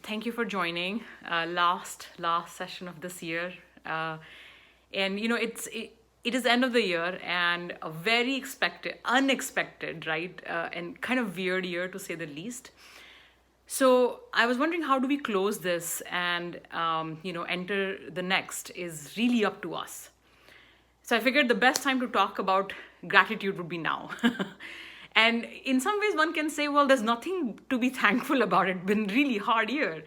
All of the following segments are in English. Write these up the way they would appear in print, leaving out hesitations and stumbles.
Thank you for joining. Last session of this year, and it is end of the year and a very unexpected, right, and kind of weird year to say the least. So I was wondering, how do we close this and enter the next is really up to us. So I figured the best time to talk about gratitude would be now. And in some ways, one can say, well, there's nothing to be thankful about. It's been really hard year.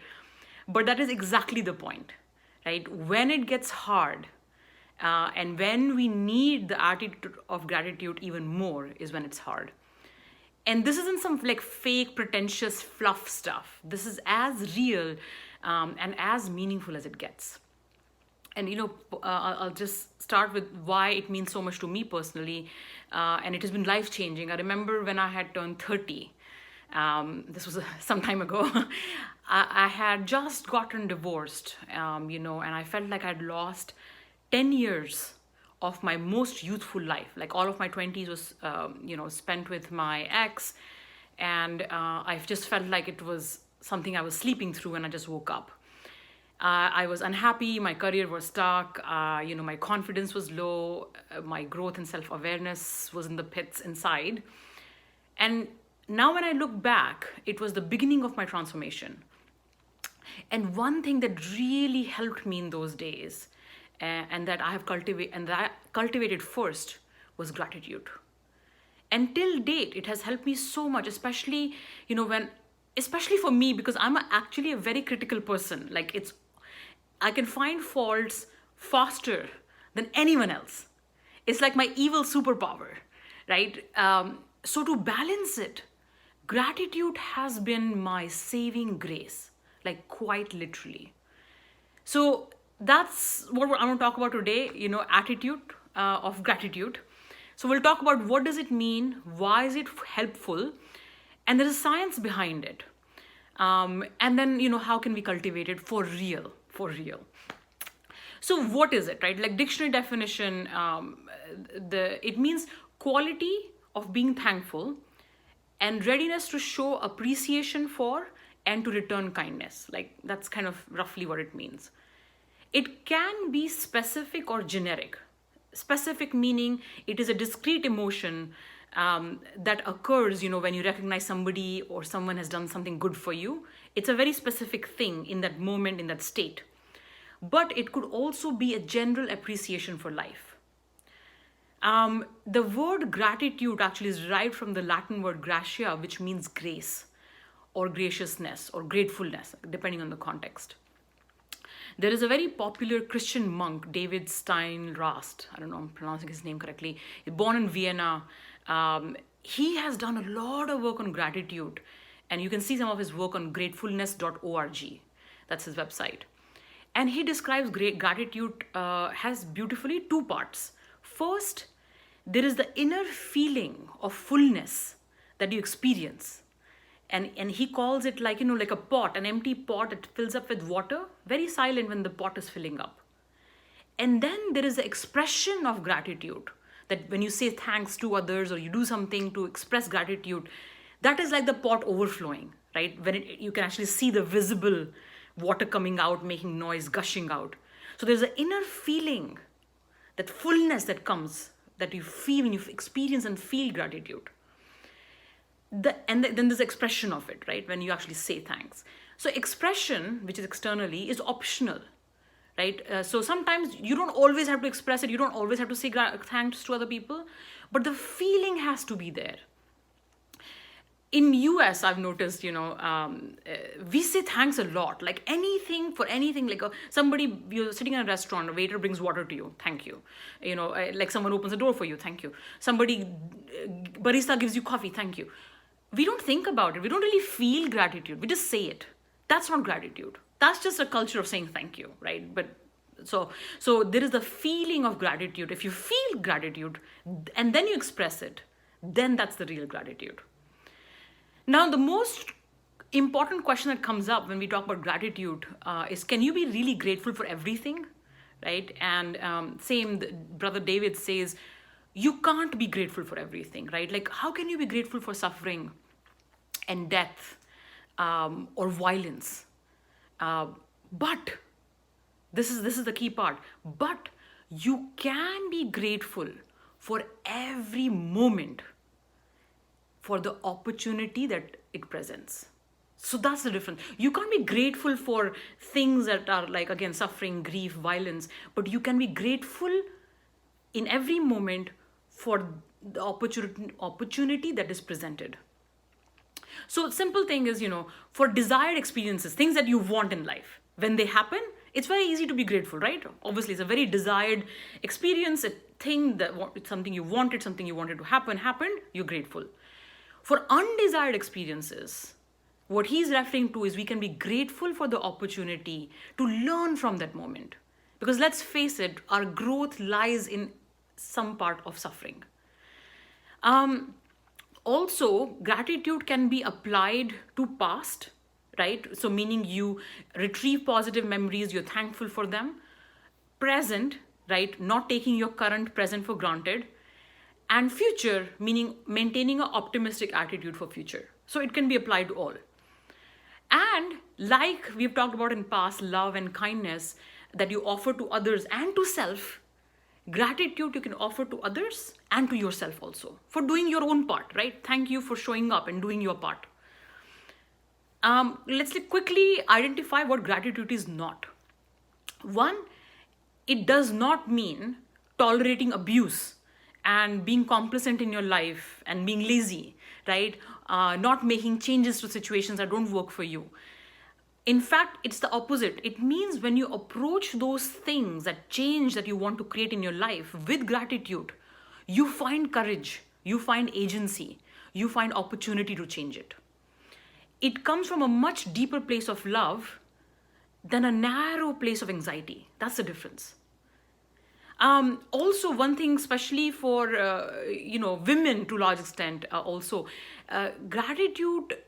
But that is exactly the point, right? When it gets hard, and when we need the attitude of gratitude even more is when it's hard. And this isn't some like fake, pretentious fluff stuff. This is as real and as meaningful as it gets. And I'll just start with why it means so much to me personally, and it has been life changing. I remember when I had turned 30. This was some time ago. I had just gotten divorced, and I felt like I'd lost 10 years of my most youthful life. Like all of my 20s was spent with my ex, and I just felt like it was something I was sleeping through, and I just woke up. I was unhappy, my career was stuck, my confidence was low, my growth and self-awareness was in the pits inside. And now when I look back, it was the beginning of my transformation. And one thing that really helped me in those days, and that I have cultivated first, was gratitude. And till date, it has helped me so much, especially, especially for me, because I'm actually a very critical person. I can find faults faster than anyone else. It's like my evil superpower, right? So to balance it, gratitude has been my saving grace, like quite literally. So that's what I'm going to talk about today, attitude of gratitude. So we'll talk about what does it mean, why is it helpful, and there is science behind it. And then, how can we cultivate it for real? So what is it, right? Like dictionary definition, it means quality of being thankful and readiness to show appreciation for and to return kindness. Like that's kind of roughly what it means. It can be specific or generic. Specific meaning it is a discrete emotion that occurs, when you recognize somebody or someone has done something good for you. It's a very specific thing in that moment, in that state. But it could also be a general appreciation for life. The word gratitude actually is derived from the Latin word gratia, which means grace or graciousness or gratefulness, depending on the context. There is a very popular Christian monk, David Stein-Rast. I don't know if I'm pronouncing his name correctly. Born in Vienna. He has done a lot of work on gratitude. And you can see some of his work on gratefulness.org. That's his website. And he describes gratitude has beautifully two parts. First, there is the inner feeling of fullness that you experience. And he calls it like a pot, an empty pot that fills up with water, very silent when the pot is filling up. And then there is the expression of gratitude, that when you say thanks to others or you do something to express gratitude, that is like the pot overflowing, right? When you can actually see the visible water coming out, making noise, gushing out. So there's an inner feeling, that fullness that comes, that you feel when you experience and feel gratitude. Then there's expression of it, right? When you actually say thanks. So expression, which is externally, is optional, right? So sometimes you don't always have to express it. You don't always have to say thanks to other people, but the feeling has to be there. In US, I've noticed, we say thanks a lot. Like anything for anything, like somebody, you're sitting in a restaurant, a waiter brings water to you, thank you. Like someone opens the door for you, thank you. Somebody, barista gives you coffee, thank you. We don't think about it. We don't really feel gratitude. We just say it. That's not gratitude. That's just a culture of saying thank you, right? But so there is the feeling of gratitude. If you feel gratitude and then you express it, then that's the real gratitude. Now, the most important question that comes up when we talk about gratitude is, can you be really grateful for everything, right? And Brother David says, you can't be grateful for everything, right? Like, how can you be grateful for suffering and death or violence. But this is the key part. But you can be grateful for every moment, for the opportunity that it presents. So that's the difference. You can't be grateful for things that are like, again, suffering, grief, violence, but you can be grateful in every moment for the opportunity that is presented. So simple thing is, for desired experiences, things that you want in life, when they happen, it's very easy to be grateful, right? Obviously, it's a very desired experience, a thing that it's something you wanted to happen, happened, you're grateful. For undesired experiences, what he's referring to is we can be grateful for the opportunity to learn from that moment. Because let's face it, our growth lies in some part of suffering. Also, gratitude can be applied to past, right? So meaning you retrieve positive memories, you're thankful for them. Present, right? Not taking your current present for granted. And future, meaning maintaining an optimistic attitude for future. So it can be applied to all. And like we've talked about in past, love and kindness that you offer to others and to self, gratitude you can offer to others and to yourself also for doing your own part, right? Thank you for showing up and doing your part. Let's quickly identify what gratitude is not. One, it does not mean tolerating abuse and being complacent in your life and being lazy, right? Not making changes to situations that don't work for you. In fact, it's the opposite. It means when you approach those things, that change that you want to create in your life with gratitude, you find courage, you find agency, you find opportunity to change it. It comes from a much deeper place of love than a narrow place of anxiety. That's the difference. Also, one thing, especially for women to a large extent, gratitude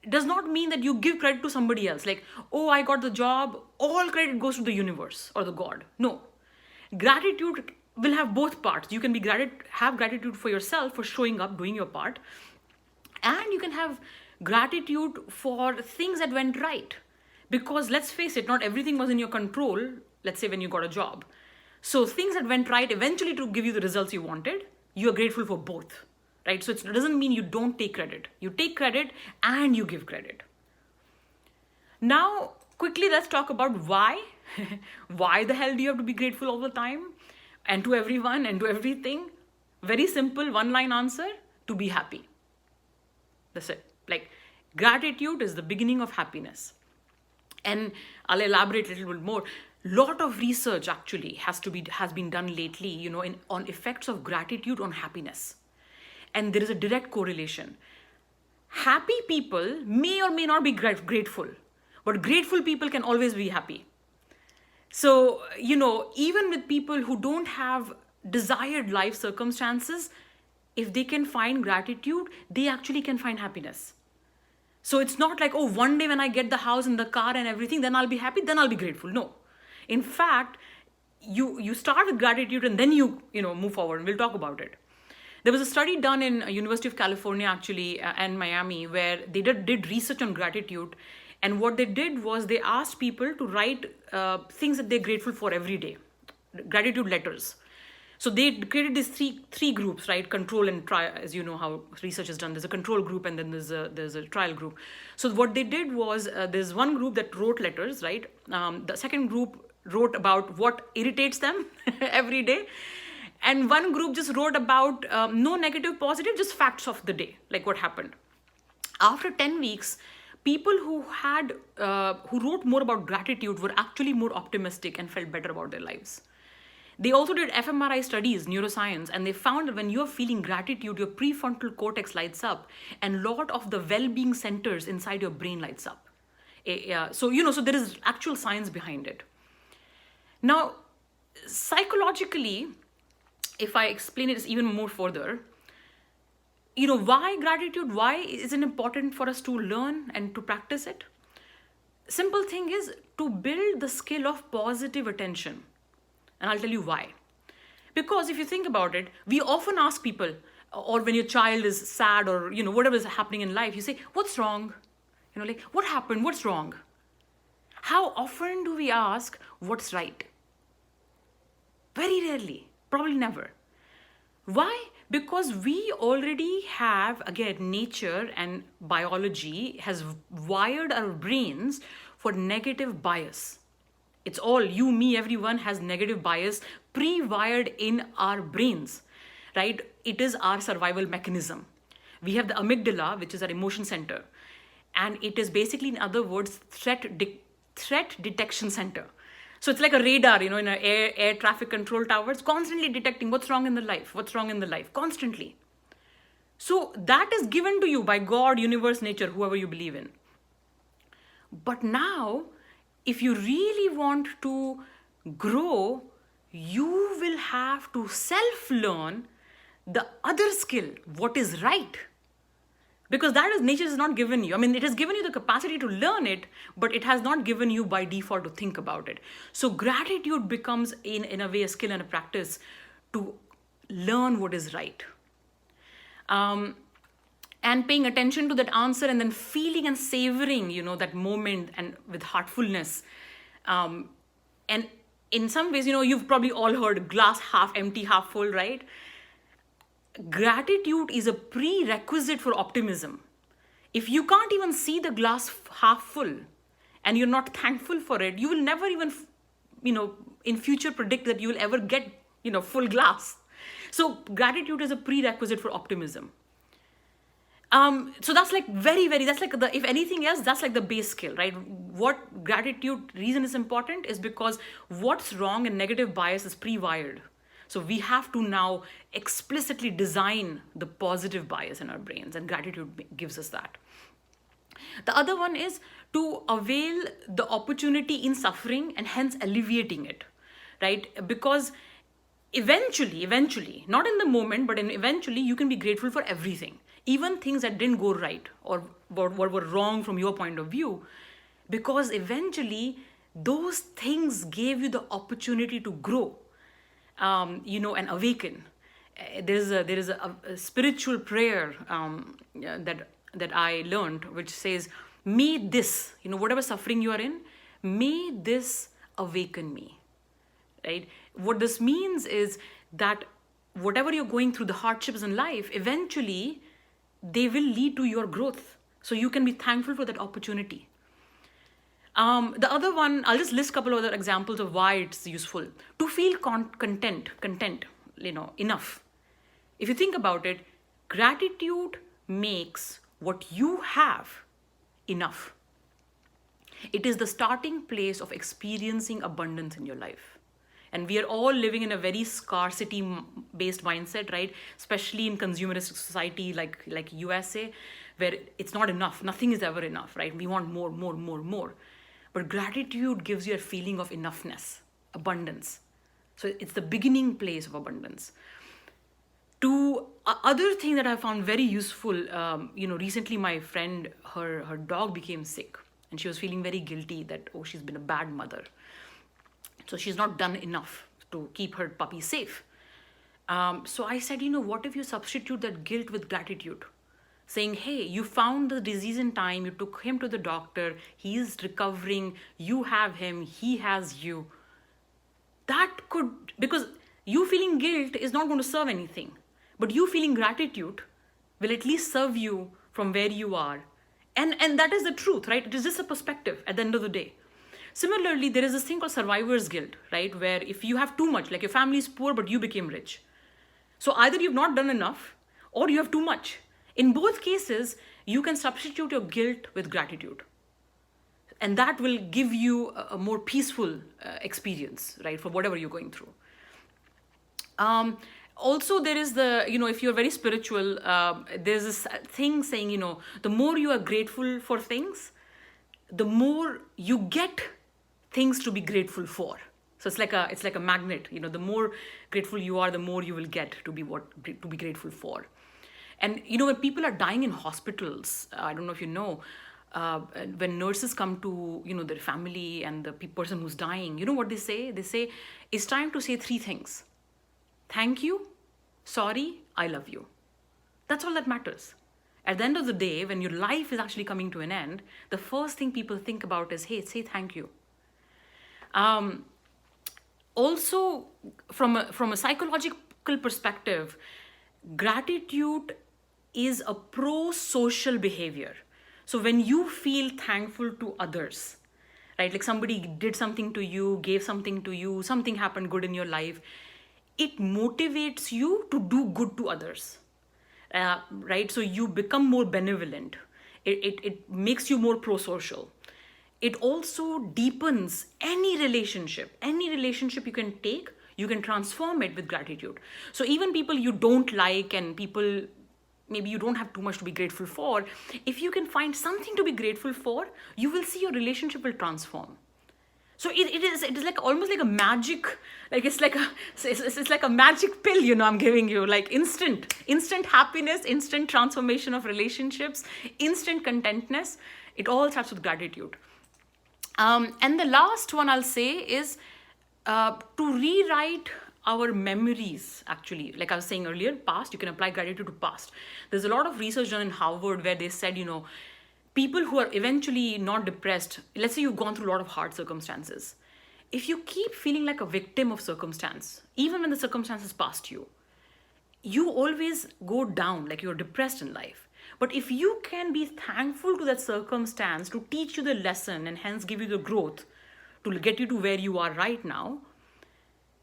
does not mean that you give credit to somebody else. Like, oh, I got the job, all credit goes to the universe or the God. No, gratitude will have both parts. You can have gratitude for yourself for showing up, doing your part, and you can have gratitude for things that went right. Because let's face it, not everything was in your control. Let's say when you got a job. So things that went right eventually to give you the results you wanted, you are grateful for both, right? So it doesn't mean you don't take credit. You take credit and you give credit. Now, quickly, let's talk about why. Why the hell do you have to be grateful all the time? And to everyone and to everything? Very simple, one-line answer, to be happy. That's it. Like, gratitude is the beginning of happiness. And I'll elaborate a little bit more. Lot of research actually has been done lately, on effects of gratitude on happiness. And there is a direct correlation. Happy people may or may not be grateful, but grateful people can always be happy. So, even with people who don't have desired life circumstances, if they can find gratitude, they actually can find happiness. So it's not like, oh, one day when I get the house and the car and everything, then I'll be happy, then I'll be grateful. No. In fact, you start with gratitude and then you move forward, and we'll talk about it. There was a study done in University of California actually and Miami where they did research on gratitude, and what they did was they asked people to write things that they're grateful for every day, gratitude letters. So they created these three groups, right? Control and trial, as you know how research is done. There's a control group and then there's a trial group. So what they did was there's one group that wrote letters, right? The second group wrote about what irritates them every day. And one group just wrote about no negative, positive, just facts of the day, like what happened. After 10 weeks, people who wrote more about gratitude were actually more optimistic and felt better about their lives. They also did fMRI studies, neuroscience, and they found that when you're feeling gratitude, your prefrontal cortex lights up and a lot of the well-being centers inside your brain lights up. So there is actual science behind it. Now, psychologically, if I explain it even more further, why gratitude? Why is it important for us to learn and to practice it? Simple thing is to build the skill of positive attention. And I'll tell you why. Because if you think about it, we often ask people, or when your child is sad or, whatever is happening in life, you say, what's wrong? Like, what happened? What's wrong? How often do we ask what's right? Very rarely, probably never. Why? Because we already have, again, nature and biology has wired our brains for negative bias. It's all you, me, everyone has negative bias pre-wired in our brains, right? It is our survival mechanism. We have the amygdala, which is our emotion center, and it is basically, in other words, threat detection center. So it's like a radar, in an air traffic control tower. It's constantly detecting what's wrong in the life, constantly. So that is given to you by God, universe, nature, whoever you believe in. But now, if you really want to grow, you will have to self-learn the other skill, what is right. Because that is, nature has not given you. It has given you the capacity to learn it, but it has not given you by default to think about it. So gratitude becomes, in a way, a skill and a practice to learn what is right. And paying attention to that answer and then feeling and savoring, that moment and with heartfulness. And in some ways, you've probably all heard glass half empty, half full, right? Gratitude is a prerequisite for optimism. If you can't even see the glass half full and you're not thankful for it, you will never even, in future predict that you will ever get, full glass. So gratitude is a prerequisite for optimism. So that's like that's like if anything else, that's like the base skill, right? What gratitude reason is important is because what's wrong and negative bias is pre-wired. So we have to now explicitly design the positive bias in our brains, and gratitude gives us that. The other one is to avail the opportunity in suffering and hence alleviating it, right? Because eventually, not in the moment, but eventually you can be grateful for everything, even things that didn't go right or what were wrong from your point of view, because eventually those things gave you the opportunity to grow, and awaken. There is a spiritual prayer that I learned, which says, may this, whatever suffering you are in, may this awaken me, right? What this means is that whatever you're going through, the hardships in life, eventually they will lead to your growth. So you can be thankful for that opportunity. The other one, I'll just list a couple of other examples of why it's useful. To feel content, enough. If you think about it, gratitude makes what you have enough. It is the starting place of experiencing abundance in your life. And we are all living in a very scarcity-based mindset, right? Especially in consumeristic society like USA, where it's not enough. Nothing is ever enough, right? We want more, more, more, more. But gratitude gives you a feeling of enoughness, abundance. So it's the beginning place of abundance. Other thing that I found very useful, recently my friend, her dog became sick, and she was feeling very guilty that, she's been a bad mother. So she's not done enough to keep her puppy safe. So I said, what if you substitute that guilt with gratitude? Saying, hey, you found the disease in time, you took him to the doctor, he's recovering, you have him, he has you. Because you feeling guilt is not going to serve anything. But you feeling gratitude will at least serve you from where you are. And that is the truth, right? It is just a perspective at the end of the day. Similarly, there is this thing called survivor's guilt, right? Where if you have too much, like your family is poor, but you became rich. So either you've not done enough or you have too much. In both cases, you can substitute your guilt with gratitude. And that will give you a more peaceful experience, right? For whatever you're going through. Also, there is if you're very spiritual, there's this thing saying, the more you are grateful for things, the more you get things to be grateful for. So it's like a magnet. The more grateful you are, the more you will get to be grateful for. And when people are dying in hospitals, I don't know if you know, when nurses come to their family and the person who's dying, what they say? They say it's time to say three things: thank you, sorry, I love you. That's all that matters. At the end of the day, when your life is actually coming to an end, the first thing people think about is, hey, say thank you. Also, from a psychological perspective, gratitude is a pro-social behavior. So when you feel thankful to others, right, like somebody did something to you, gave something to you, something happened good in your life, it motivates you to do good to others. Right? So you become more benevolent. It makes you more pro-social. It also deepens any relationship. Any relationship you can take, you can transform it with gratitude. So even people you don't like and people maybe you don't have too much to be grateful for, if you can find something to be grateful for, you will see your relationship will transform. So it is like almost like a magic, like it's like a magic pill, I'm giving you, like instant happiness, instant transformation of relationships, instant contentness. It all starts with gratitude. And the last one I'll say is to rewrite our memories. Actually, like I was saying earlier, past, you can apply gratitude to past. There's a lot of research done in Harvard where they said, people who are eventually not depressed, let's say you've gone through a lot of hard circumstances, if you keep feeling like a victim of circumstance, even when the circumstance is past you, you always go down, like you're depressed in life. But if you can be thankful to that circumstance to teach you the lesson and hence give you the growth to get you to where you are right now,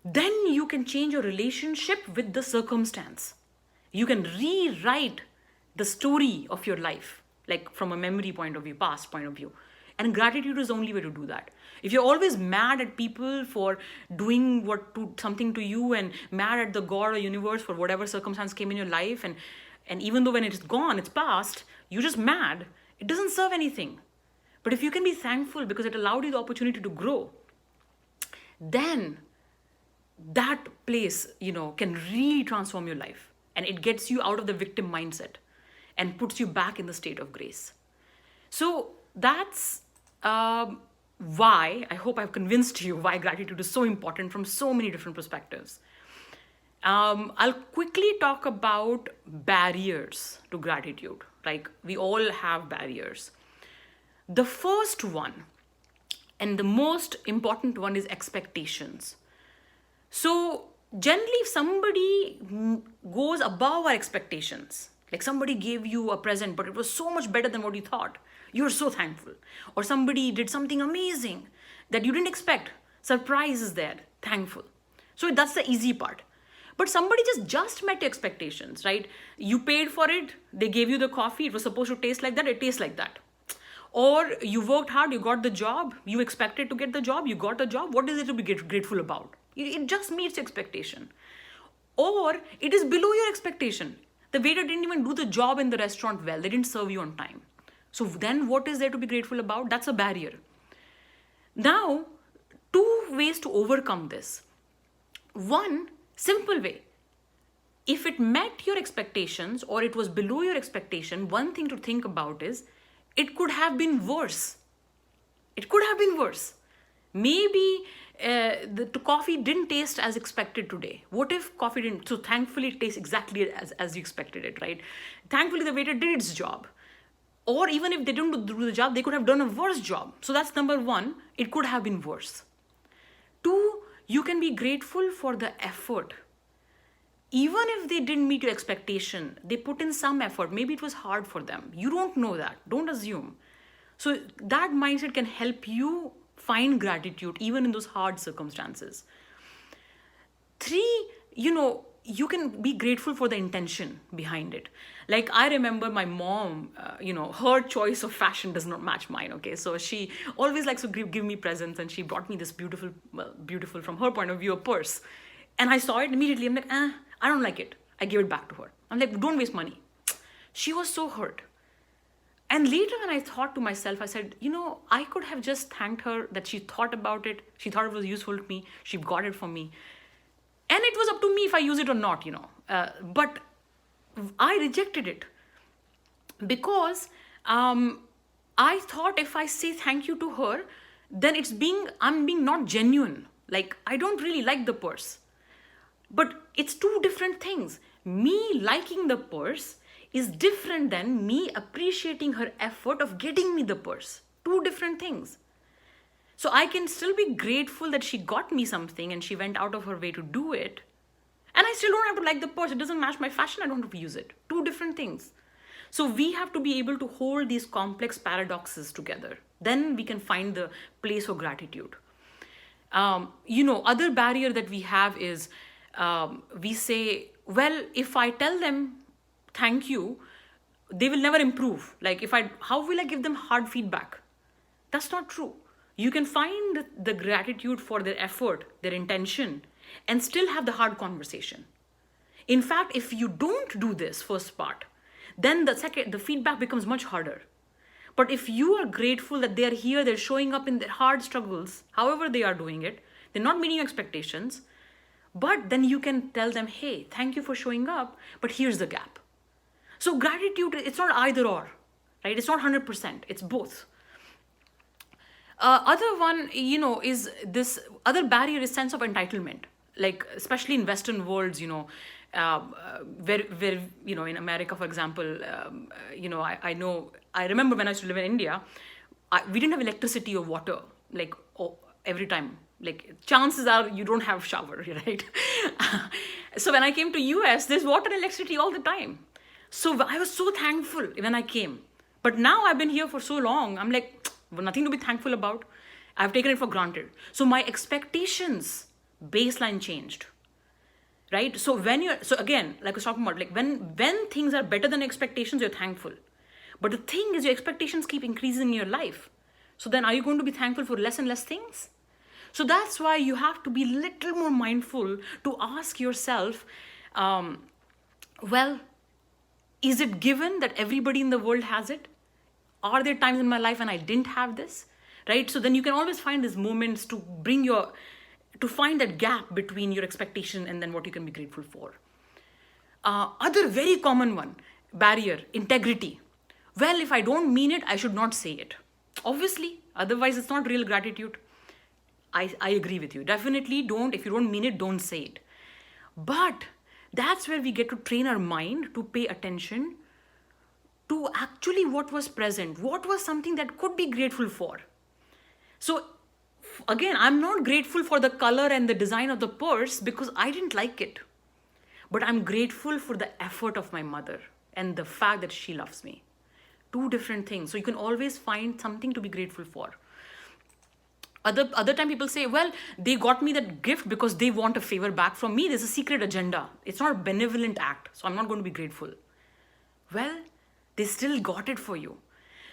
then you can change your relationship with the circumstance. You can rewrite the story of your life, like from a memory point of view, past point of view. And gratitude is the only way to do that. If you're always mad at people for doing something to you and mad at the God or universe for whatever circumstance came in your life, and even though when it's gone, it's past, you're just mad, it doesn't serve anything. But if you can be thankful because it allowed you the opportunity to grow, then that place, can really transform your life. And it gets you out of the victim mindset and puts you back in the state of grace. So that's why, I hope I've convinced you why gratitude is so important from so many different perspectives. I'll quickly talk about barriers to gratitude. Like, we all have barriers. The first one, and the most important one, is expectations. So generally, if somebody goes above our expectations, like somebody gave you a present, but it was so much better than what you thought, you're so thankful. Or somebody did something amazing that you didn't expect. Surprise is there, thankful. So that's the easy part. But somebody just met your expectations, right? You paid for it, they gave you the coffee, it was supposed to taste like that, it tastes like that. Or you worked hard, you got the job, you expected to get the job, you got the job. What is it to be grateful about? It just meets expectation. Or it is below your expectation. The waiter didn't even do the job in the restaurant well. They didn't serve you on time. So then what is there to be grateful about? That's a barrier. Now, 2 ways to overcome this. One, simple way. If it met your expectations or it was below your expectation, one thing to think about is, it could have been worse. It could have been worse. Maybe the coffee didn't taste as expected today. What if coffee didn't? So thankfully it tastes exactly as you expected it, right? Thankfully the waiter did its job. Or even if they didn't do the job, they could have done a worse job. So that's number 1. It could have been worse. 2, you can be grateful for the effort. Even if they didn't meet your expectation, they put in some effort. Maybe it was hard for them. You don't know that. Don't assume. So that mindset can help you find gratitude even in those hard circumstances. 3, you can be grateful for the intention behind it. Like, I remember my mom, her choice of fashion does not match mine, okay? So she always likes to give me presents, and she brought me this beautiful from her point of view, a purse. And I saw it immediately. I'm like, I don't like it. I gave it back to her. I'm like, don't waste money. She was so hurt. And later when I thought to myself, I said, I could have just thanked her that she thought about it. She thought it was useful to me. She got it for me. And it was up to me if I use it or not, But I rejected it because I thought if I say thank you to her, then I'm being not genuine. Like, I don't really like the purse. But it's 2 different things. Me liking the purse is different than me appreciating her effort of getting me the purse. Two different things. So I can still be grateful that she got me something and she went out of her way to do it. And I still don't have to like the purse. It doesn't match my fashion. I don't have to use it. Two different things. So we have to be able to hold these complex paradoxes together. Then we can find the place of gratitude. Other barrier that we have is we say, well, if I tell them thank you, they will never improve. Like how will I give them hard feedback? That's not true. You can find the gratitude for their effort, their intention, and still have the hard conversation. In fact, if you don't do this first part, then the feedback becomes much harder. But if you are grateful that they're here, they're showing up in their hard struggles, however they are doing it, they're not meeting your expectations, but then you can tell them, hey, thank you for showing up, but here's the gap. So gratitude, it's not either or, right? It's not 100%, it's both. Other one, is this other barrier is sense of entitlement. Like, especially in Western worlds, where in America, for example, I remember when I used to live in India, we didn't have electricity or water, like every time. Like, chances are you don't have shower, right? So when I came to US, there's water and electricity all the time. So I was so thankful when I came. But now I've been here for so long, I'm like, nothing to be thankful about. I've taken it for granted. So my expectations baseline changed, right? So again, like I was talking about, like when things are better than expectations, you're thankful. But the thing is, your expectations keep increasing in your life. So then are you going to be thankful for less and less things? So that's why you have to be a little more mindful to ask yourself, is it given that everybody in the world has it? Are there times in my life when I didn't have this, right? So then you can always find these moments to find that gap between your expectation and then what you can be grateful for. Other very common barrier, integrity. Well, if I don't mean it, I should not say it. Obviously, otherwise it's not real gratitude. I agree with you. Definitely don't, if you don't mean it, don't say it. But that's where we get to train our mind to pay attention to actually what was present, what was something that could be grateful for. So again, I'm not grateful for the color and the design of the purse because I didn't like it. But I'm grateful for the effort of my mother and the fact that she loves me. Two different things. So you can always find something to be grateful for. Other time people say, well, they got me that gift because they want a favor back from me. There's a secret agenda. It's not a benevolent act. So I'm not going to be grateful. Well, they still got it for you.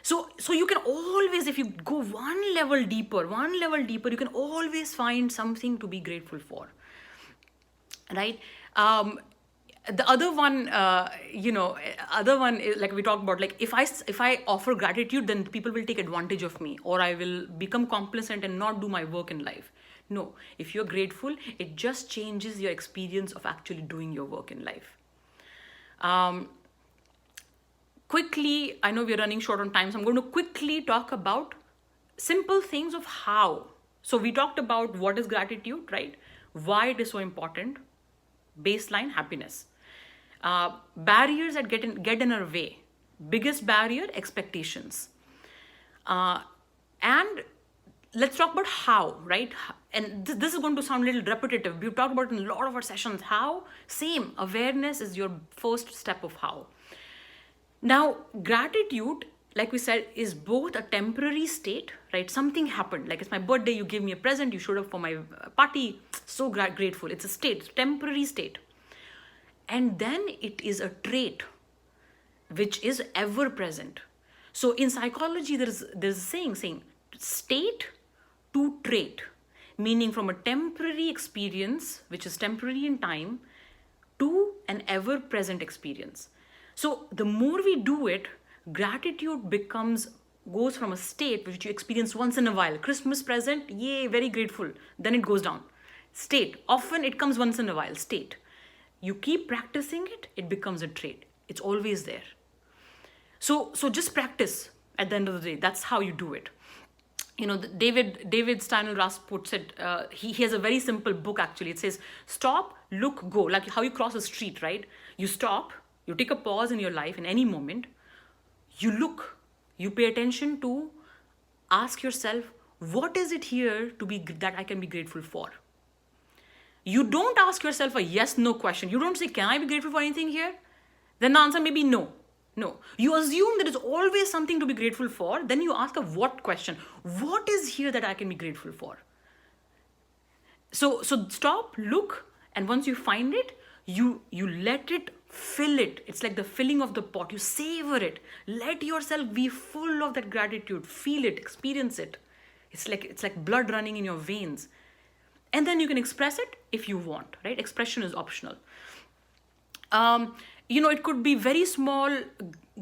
So you can always, if you go one level deeper, you can always find something to be grateful for, right? The other one, is, like we talked about, like if I offer gratitude, then people will take advantage of me, or I will become complacent and not do my work in life. No, if you're grateful, it just changes your experience of actually doing your work in life. Quickly, I know we're running short on time, so I'm going to quickly talk about simple things of how. So we talked about what is gratitude, right? Why it is so important. Baseline, happiness. Barriers that get in our way. Biggest barrier, expectations. And let's talk about how, right? And this is going to sound a little repetitive. We've talked about in a lot of our sessions how. Same, awareness is your first step of how. Now, gratitude, like we said, is both a temporary state, right? Something happened, like it's my birthday, you gave me a present, you showed up for my party, so grateful. It's a state, temporary state. And then it is a trait, which is ever present. So in psychology, there's a saying state to trait, meaning from a temporary experience, which is temporary in time, to an ever present experience. So the more we do it, gratitude goes from a state which you experience once in a while. Christmas present, yay, very grateful. Then it goes down. State, often it comes once in a while, state. You keep practicing it, it becomes a trait. It's always there. So just practice at the end of the day. That's how you do it. David Steiner-Rast puts it, he has a very simple book actually. It says, stop, look, go. Like how you cross a street, right? You stop, You take a pause in your life in any moment, you look, you pay attention to, ask yourself, what is it here to be that I can be grateful for? You don't ask yourself a yes no question. You don't say, can I be grateful for anything here? Then the answer may be no. No. You assume there is always something to be grateful for. Then you ask a what question. What is here that I can be grateful for? So stop, look, and once you find it, you let it fill it. It's like the filling of the pot. You savor it. Let yourself be full of that gratitude. Feel it, experience it. It's like blood running in your veins. And then you can express it if you want, right? Expression is optional. It could be very small.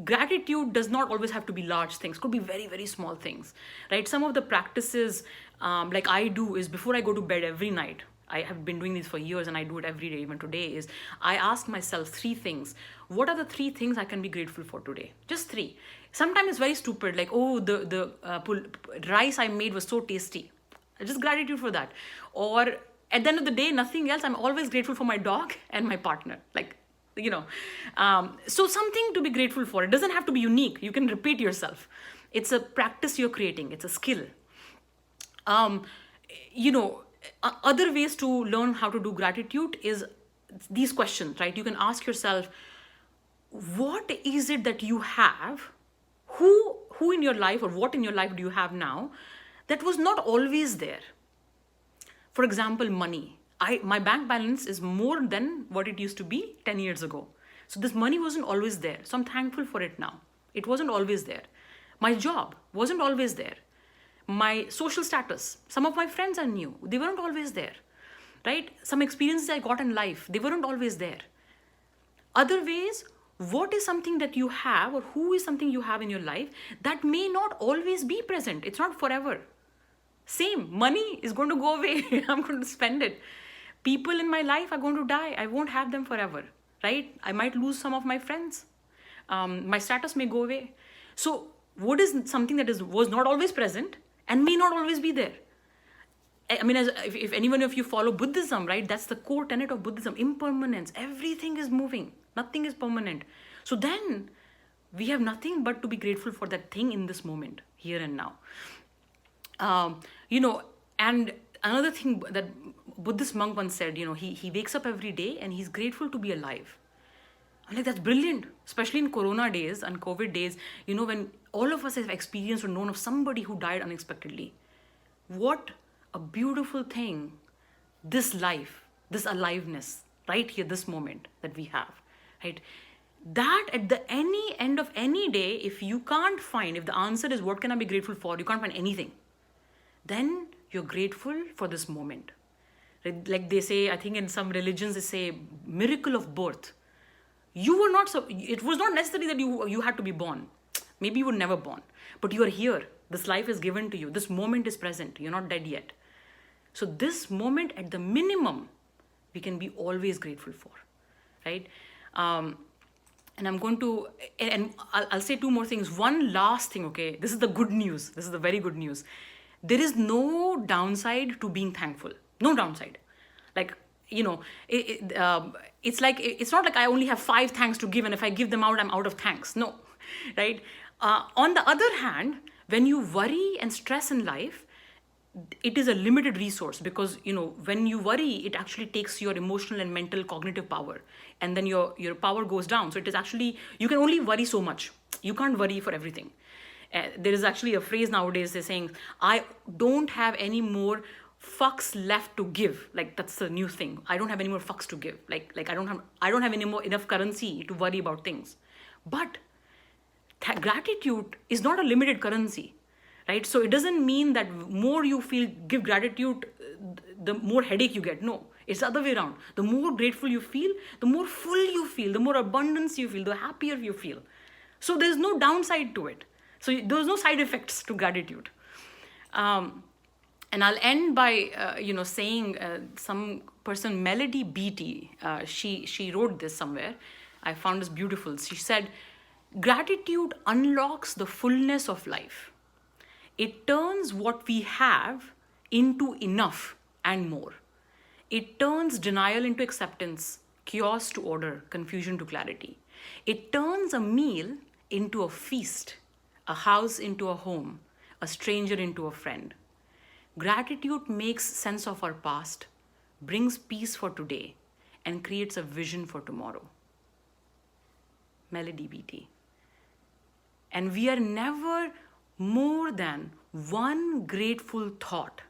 Gratitude does not always have to be large things. It could be very, very small things, right? Some of the practices like I do is before I go to bed every night, I have been doing this for years and I do it every day, even today, is I ask myself 3 things. What are the 3 things I can be grateful for today? Just 3. Sometimes it's very stupid, like, oh, the rice I made was so tasty. Just gratitude for that. Or at the end of the day, nothing else. I'm always grateful for my dog and my partner. So something to be grateful for. It doesn't have to be unique. You can repeat yourself. It's a practice you're creating. It's a skill. Other ways to learn how to do gratitude is these questions, right? You can ask yourself, what is it that you have? Who in your life or what in your life do you have now that was not always there? For example, money. My bank balance is more than what it used to be 10 years ago. So this money wasn't always there. So I'm thankful for it now. It wasn't always there. My job wasn't always there. My social status, some of my friends are new. They weren't always there, right? Some experiences I got in life, they weren't always there. Other ways, what is something that you have or who is something you have in your life that may not always be present? It's not forever. Same, money is going to go away. I'm going to spend it. People in my life are going to die. I won't have them forever, right? I might lose some of my friends. My status may go away. So what is something that was not always present and may not always be there? I mean, if anyone of you follow Buddhism, right, that's the core tenet of Buddhism, impermanence. Everything is moving. Nothing is permanent. So then we have nothing but to be grateful for that thing in this moment, here and now. And another thing that Buddhist monk once said, he wakes up every day and he's grateful to be alive. I'm like, that's brilliant, especially in Corona days and COVID days, when all of us have experienced or known of somebody who died unexpectedly. What a beautiful thing, this life, this aliveness, right here, this moment that we have, right? That at the any end of any day, if the answer is what can I be grateful for, you can't find anything. Then you're grateful for this moment. Like they say, I think in some religions they say, miracle of birth. It was not necessary that you had to be born. Maybe you were never born, but you are here. This life is given to you. This moment is present. You're not dead yet. So this moment, at the minimum, we can be always grateful for, right? And I'll say 2 more things. One last thing, okay? This is the good news. This is the very good news. There is no downside to being thankful. No downside. It's not like I only have 5 thanks to give, and if I give them out, I'm out of thanks. No, right? On the other hand, when you worry and stress in life, it is a limited resource because, when you worry, it actually takes your emotional and mental cognitive power, and then your power goes down. So it is actually, you can only worry so much. You can't worry for everything. There is actually a phrase nowadays, they're saying, I don't have any more fucks left to give. Like, that's the new thing. I don't have any more fucks to give. Like I don't have any more enough currency to worry about things. But gratitude is not a limited currency, right? So it doesn't mean that more you give gratitude, the more headache you get. No, it's the other way around. The more grateful you feel, the more full you feel, the more abundance you feel, the happier you feel. So there's no downside to it. So there's no side effects to gratitude. And I'll end by, saying some person, Melody Beattie, she wrote this somewhere. I found this beautiful. She said, gratitude unlocks the fullness of life. It turns what we have into enough and more. It turns denial into acceptance, chaos to order, confusion to clarity. It turns a meal into a feast, a house into a home, a stranger into a friend. Gratitude makes sense of our past, brings peace for today, and creates a vision for tomorrow. Melody BT. And we are never more than one grateful thought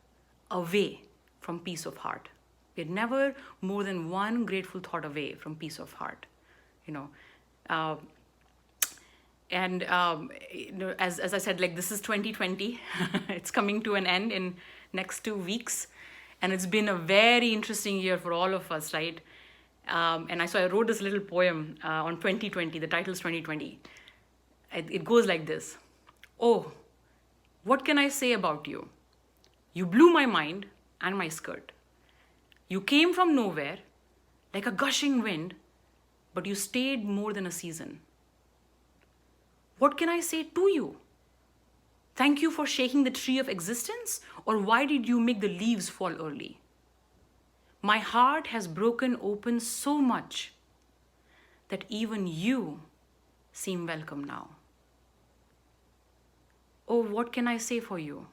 away from peace of heart. We're never more than one grateful thought away from peace of heart. You know, uh, and as I said, like, this is 2020. It's coming to an end in next 2 weeks, and it's been a very interesting year for all of us, right? And I wrote this little poem on 2020. The title is 2020. It goes like this. Oh, what can I say about you? You blew my mind and my skirt. You came from nowhere like a gushing wind, but you stayed more than a season. What can I say to you? Thank you for shaking the tree of existence, or why did you make the leaves fall early? My heart has broken open so much that even you seem welcome now. Oh, what can I say for you?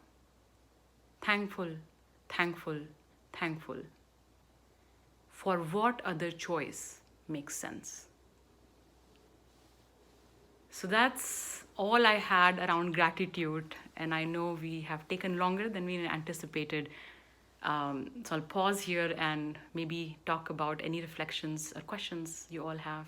Thankful, thankful, thankful. For what other choice makes sense? So that's all I had around gratitude, and I know we have taken longer than we anticipated. So I'll pause here and maybe talk about any reflections or questions you all have.